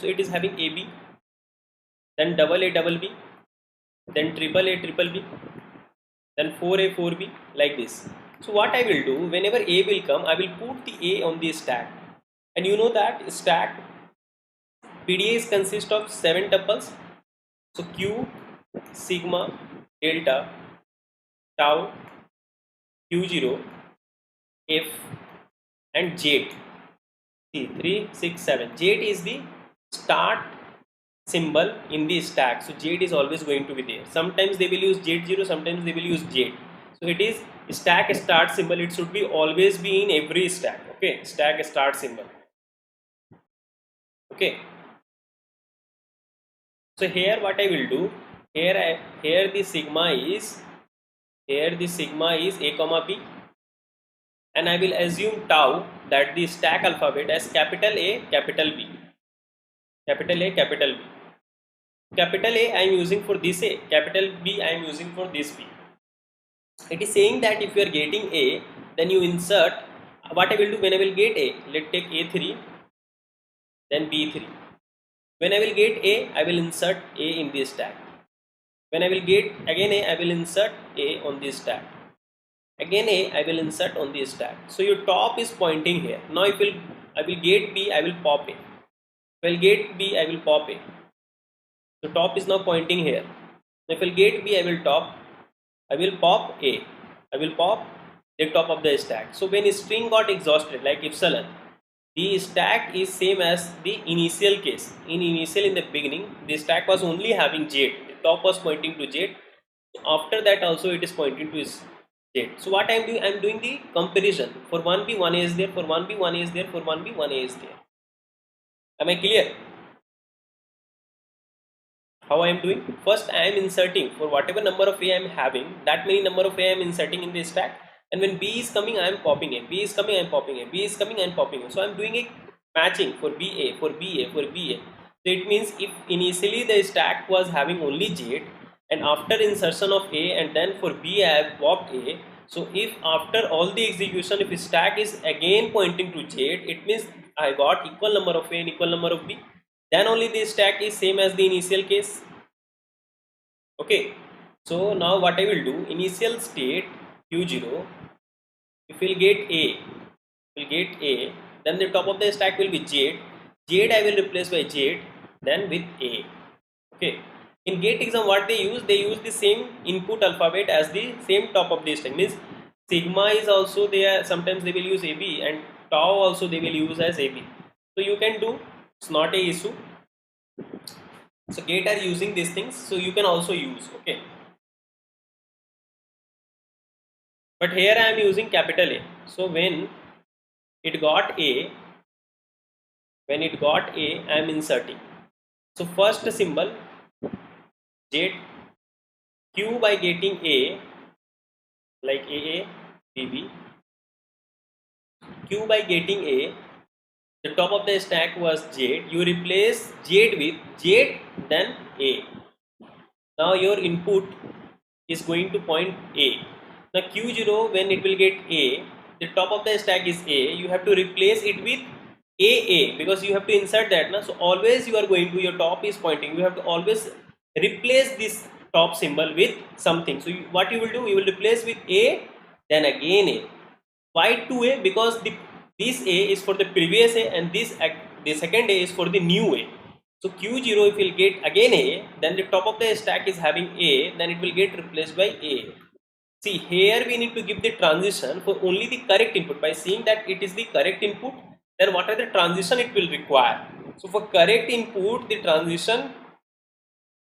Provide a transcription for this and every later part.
So it is having AB, then double A double B, then triple A triple B, then 4A 4B, like this. So what I will do, whenever A will come, I will put the A on the stack. And you know that stack PDA is consist of 7 tuples. So Q, sigma, delta, tau, Q0, F and Z. See 3, 6, 7. Z is the start symbol in the stack. So Z is always going to be there. Sometimes they will use Z0, sometimes they will use Z. So it is stack start symbol. It should be always be in every stack. Okay, stack start symbol. Okay. So here what I will do, here the sigma is A comma B, and I will assume tau, that the stack alphabet, as capital A capital B, capital A capital B. Capital A I am using for this A, capital B I am using for this B. It is saying that if you are getting A, then you insert, what I will do when I will get A, let's take A3, then B3. When I will get A, I will insert A in this stack. When I will get again A, I will insert A on this stack. Again A, I will insert on this stack. So your top is pointing here. Now if I will get B, I will pop A. If I will get B, I will pop A. So top is now pointing here. If I will get B, I will pop A. I will pop the top of the stack. So when string got exhausted, like epsilon, the stack is same as the initial case. In the beginning, the stack was only having Z. The top was pointing to Z. So after that also it is pointing to Z. So what I am doing? I am doing the comparison. For 1B, 1A is there. For 1B, 1A is there. For 1B, 1A is there. Am I clear? How I am doing? First I am inserting for whatever number of A I am having, that many number of A I am inserting in the stack. And when B is coming, I am popping A. B is coming, I am popping A. B is coming, I am popping A. So I am doing a matching for BA, for BA, for BA. So it means if initially the stack was having only Z, and after insertion of A and then for B I have popped A. So if after all the execution, if stack is again pointing to Z, it means I got equal number of A and equal number of B. Then only the stack is same as the initial case. Okay. So now what I will do, initial state Q0, if we'll get A, then the top of the stack will be Z. Z I will replace by Z, then with A. Okay. In GATE exam, what they use the same input alphabet as the same top of the stack. Means sigma is also there. Sometimes they will use AB, and tau also they will use as AB. So you can do. It's not a issue. So GATE are using these things, so you can also use. Okay. But here I am using capital A. So when it got A, I am inserting. So first symbol Z, Q by getting A, like AA, BB. Q by getting A, the top of the stack was Z. You replace Z with Z, then A. Now your input is going to point A. Now Q0, when it will get A, the top of the stack is A. You have to replace it with AA, because you have to insert that. Now, so always you are going to, your top is pointing. You have to always replace this top symbol with something. So what you will do, you will replace with A, then again A. Why 2A? Because this A is for the previous A, and the second A is for the new A. So Q0, if you will get again A, then the top of the stack is having A, then it will get replaced by A. See, here we need to give the transition for only the correct input. By seeing that it is the correct input, then what are the transition it will require? So for correct input, the transition,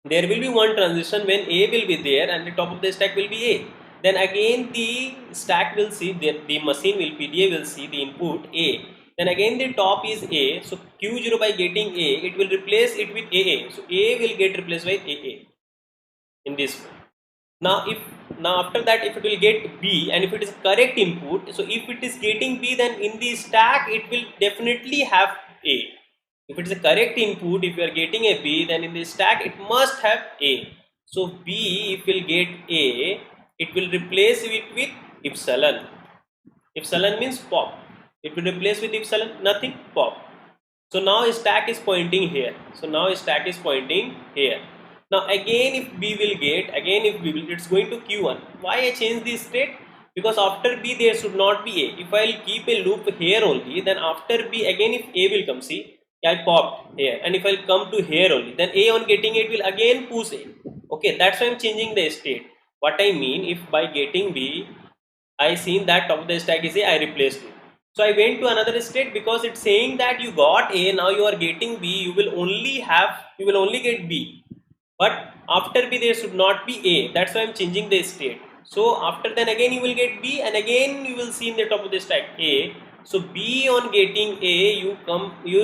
there will be one transition when A will be there and the top of the stack will be A. Then again the stack will see, the machine will, PDA will see the input A. Then again the top is A. So Q0 by getting A, it will replace it with AA. So A will get replaced by AA in this way. Now after that, if it will get B, and if it is correct input, so if it is getting B, then in the stack it will definitely have A. If it is a correct input, if you are getting a B, then in the stack it must have A. So B, if will get A, it will replace it with epsilon. Epsilon means pop. It will replace with epsilon, nothing, pop. So now stack is pointing here. So now stack is pointing here. Now again if B will get, again if B will, it's going to Q1. Why I change this state? Because after B there should not be A. If I'll keep a loop here only, then after B again if A will come, see, I popped here, and if I'll come to here only, then A on getting it will again push A. Okay, that's why I'm changing the state. What I mean, if by getting B, I seen that top of the stack is A, I replaced it. So I went to another state because it's saying that you got A, now you are getting B, you will only get B. But after B there should not be A. That's why I'm changing the state. So after then again you will get B, and again you will see in the top of the stack A. So B on getting A, you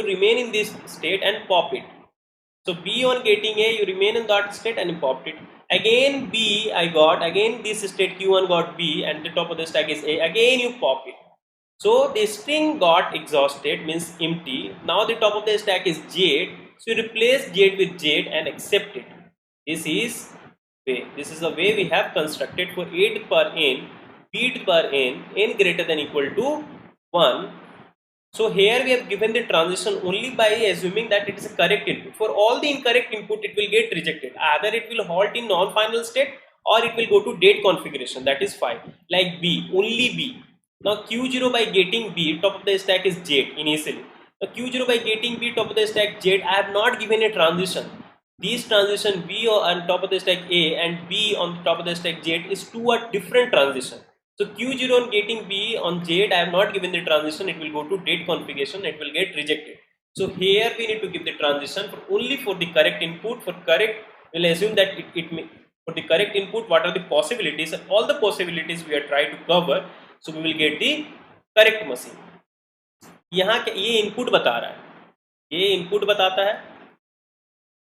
remain in this state and pop it. So B on getting A, you remain in that state and popped it. Again B I got, again this state Q1 got B, and the top of the stack is A, again you pop it. So the string got exhausted, means empty. Now the top of the stack is Jade. So you replace Jade with Jade and accept it. This is the way we have constructed for 8 per n, feet per n greater than equal to 1. So here we have given the transition only by assuming that it is a correct input. For all the incorrect input, it will get rejected. Either it will halt in non-final state, or it will go to date configuration, that is 5. Like B, only B. Now Q0 by getting B, top of the stack is Jade initially. Now Q0 by getting B, top of the stack Jade, I have not given a transition. These transition B on top of the stack A and B on top of the stack Jade is two are different transition. So Q0 on getting B on Jade, I have not given the transition, it will go to date configuration, it will get rejected. So here we need to give the transition for only for the correct input. For correct, we'll assume that for the correct input, what are the possibilities, and all the possibilities we are trying to cover, so we will get the correct machine. यहाँ ये input बता रहा है, ये input बताता है,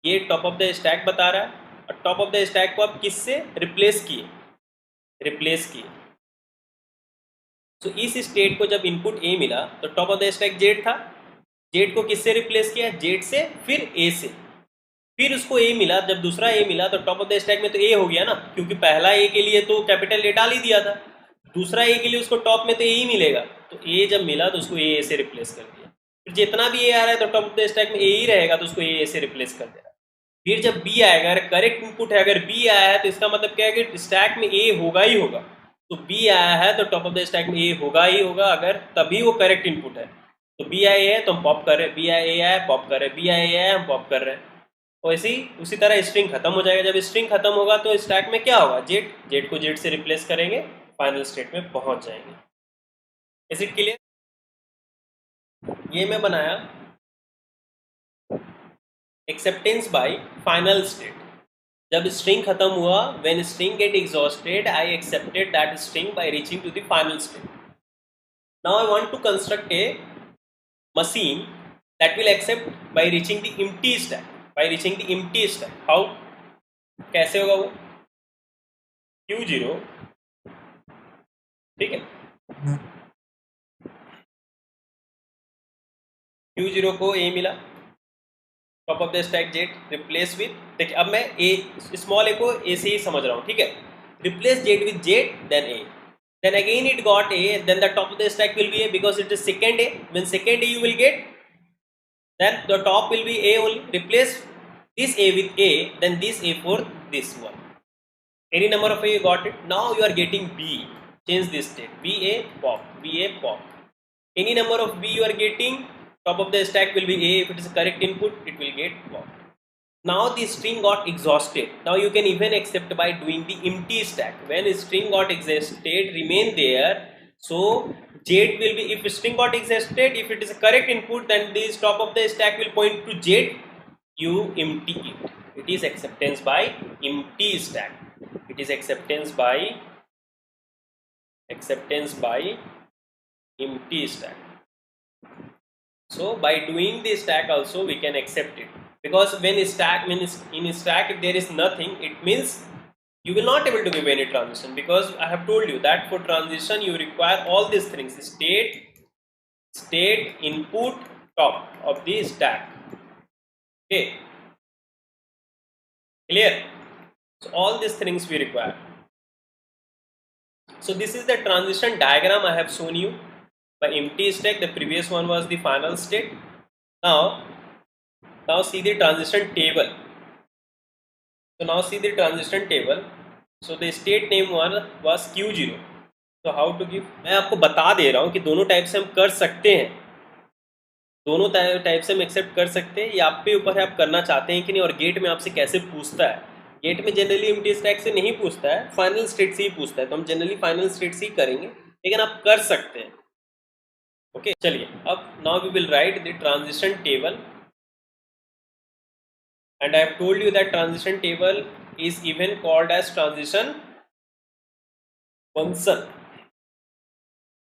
ये top of the stack बता रहा है, और टॉप ऑफ द स्टैक को आप किससे रिप्लेस किए. तो इस स्टेट को जब इनपुट ए मिला तो top of the stack Z था, जेड को किससे रिप्लेस किया, जेड से, फिर ए से, फिर उसको ए मिला. जब दूसरा ए मिला तो टॉप ऑफ द स्टैक में तो ए हो गया ना, क्योंकि पहला ए के लिए तो कैपिटल ए डाल ही दिया था, दूसरा ए के लिए उसको टॉप में तो ए ही मिलेगा. तो ए जब मिला तो उसको ए से रिप्लेस कर दिया. फिर जितना भी ए आ रहा है तो टॉप ऑफ द स्टैक में ए ही रहेगा, तो उसको ए से रिप्लेस कर देगा. फिर जब बी आएगा, अगर करेक्ट इनपुट है, अगर बी आया है तो इसका मतलब क्या है कि स्टैक में ए होगा ही होगा. तो बी आया है तो टॉप ऑफ द स्टैक में ए होगा ही होगा, अगर तभी वो करेक्ट इनपुट है. तो बी आया है तो हम पॉप कर रहे हैं, बी आया है पॉप कर रहे हैं, बी आया है हम पॉप कर रहे हैं. तो ऐसे ही उसी तरह स्ट्रिंग खत्म हो जाएगा. जब स्ट्रिंग खत्म होगा तो स्टैक में क्या होगा, जेड को जेड से रिप्लेस करेंगे, फाइनल स्टेट में पहुंच जाएंगे. Is it clear? ये मैं बनाया एक्सेप्टेंस बाय फाइनल स्टेट. जब स्ट्रिंग खत्म हुआ, when string get exhausted, I accepted that string by reaching to the final state. Now I want to construct a machine that will accept by reaching the empty stack. How? कैसे होगा वो? Q0, ठीक है, Q0 को A मिला, top of the stack Z replace with, देखिए अब मैं ए स्मॉल ए को ए से ही समझ रहा हूँ, ठीक है. Replace Z with Z, then A, then again it got A, then the top of the stack will be A because it is second A. When second A you will get, then the top will be A only. Replace this A with A, then this A for this one. Any number of A you got it. Now you are getting B. Change this state. BA pop, BA pop. Any number of B you are getting. Top of the stack will be A. If it is a correct input, it will get pop. Now the string got exhausted. Now you can even accept by doing the empty stack. When string got exhausted, remain there. So jet will be, if string got exhausted, if it is a correct input, then this top of the stack will point to jet. You empty it. It is acceptance by empty stack. It is acceptance by empty stack. So by doing the stack also we can accept it. Because when in stack if there is nothing, it means you will not able to give any transition, because I have told you that for transition you require all these things: state, input, top of the stack. Okay, clear? So all these things we require. So this is the transition diagram I have shown you by empty stack. The previous one was the final state. now see the transition table. So now see the transition table. So the state name one was Q0. So how to give, मैं आपको बता दे रहा हूँ कि दोनों type से हम कर सकते हैं, दोनों टाइप से हम एक्सेप्ट कर सकते हैं, ये आप पे ऊपर है आप करना चाहते हैं कि नहीं। और गेट में आपसे कैसे पूछता है, गेट में जनरली एम्प्टी स्टैक से नहीं पूछता है, फाइनल स्टेट से ही पूछता है, तो हम जनरली फाइनल स्टेट से ही करेंगे, लेकिन आप कर सकते हैं। ओके चलिए, अब now we will write the transition table, and I have told you that transition table is even called as transition function.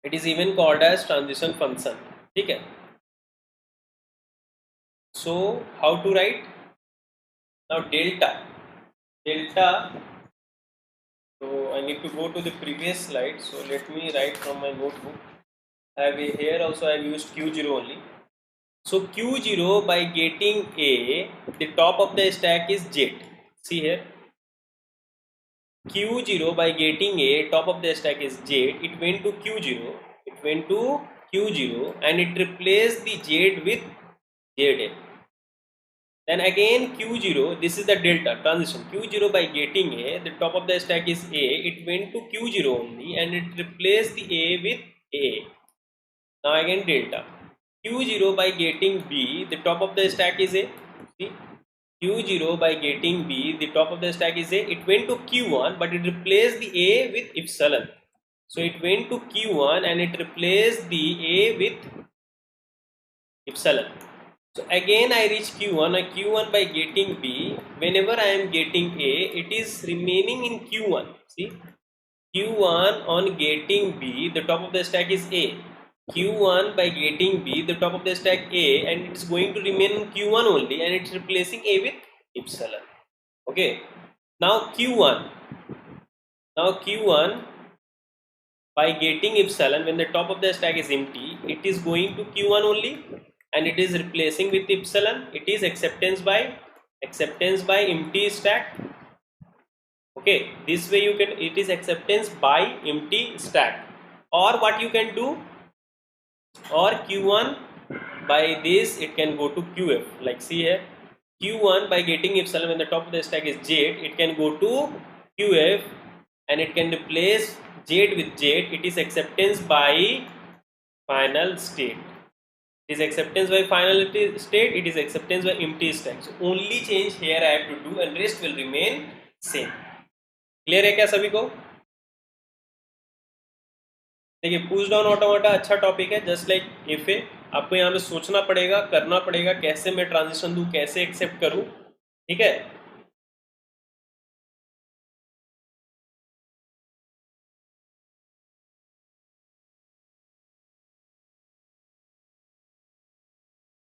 It is even called as transition function. ठीक है, so how to write now delta, so I need to go to the previous slide, so let me write from my notebook. I have here also I have used Q0 only. So Q0 by getting A, the top of the stack is Z. See here, Q0 by getting A, top of the stack is Z. It went to Q0. It went to Q0 and it replaced the Z with ZA. Then again Q0, this is the delta transition. Q0 by getting A, the top of the stack is A. It went to Q0 only and it replaced the A with A. Now again delta. Q0 by getting B, the top of the stack is A. See, Q0 by getting B, the top of the stack is A. It went to Q1, but it replaced the A with epsilon. So it went to Q1 and it replaced the A with epsilon. So again I reach Q1, Q1 by getting B, whenever I am getting A, it is remaining in Q1. See, Q1 on getting B, the top of the stack is A. Q1 by getting B, the top of the stack A, and it's going to remain in Q1 only, and it's replacing A with epsilon. Okay, now Q1 by getting epsilon, when the top of the stack is empty, it is going to Q1 only and it is replacing with epsilon. It is acceptance by empty stack. Okay, this way you can, it is acceptance by empty stack. Or what you can do, or Q1 by this it can go to QF, like see here, Q1 by getting epsilon when the top of the stack is Z, it can go to QF and it can replace Z with Z. It is acceptance by final state. It is acceptance by final state, it is acceptance by empty stack. So only change here I have to do and rest will remain same. Clear है क्या सभी को? देखिए, push down automata अच्छा topic है, just like F A. आपको यहाँ में सोचना पड़ेगा, करना पड़ेगा, कैसे मैं ट्रांजिशन दूँ, कैसे एक्सेप्ट करूँ, ठीक है।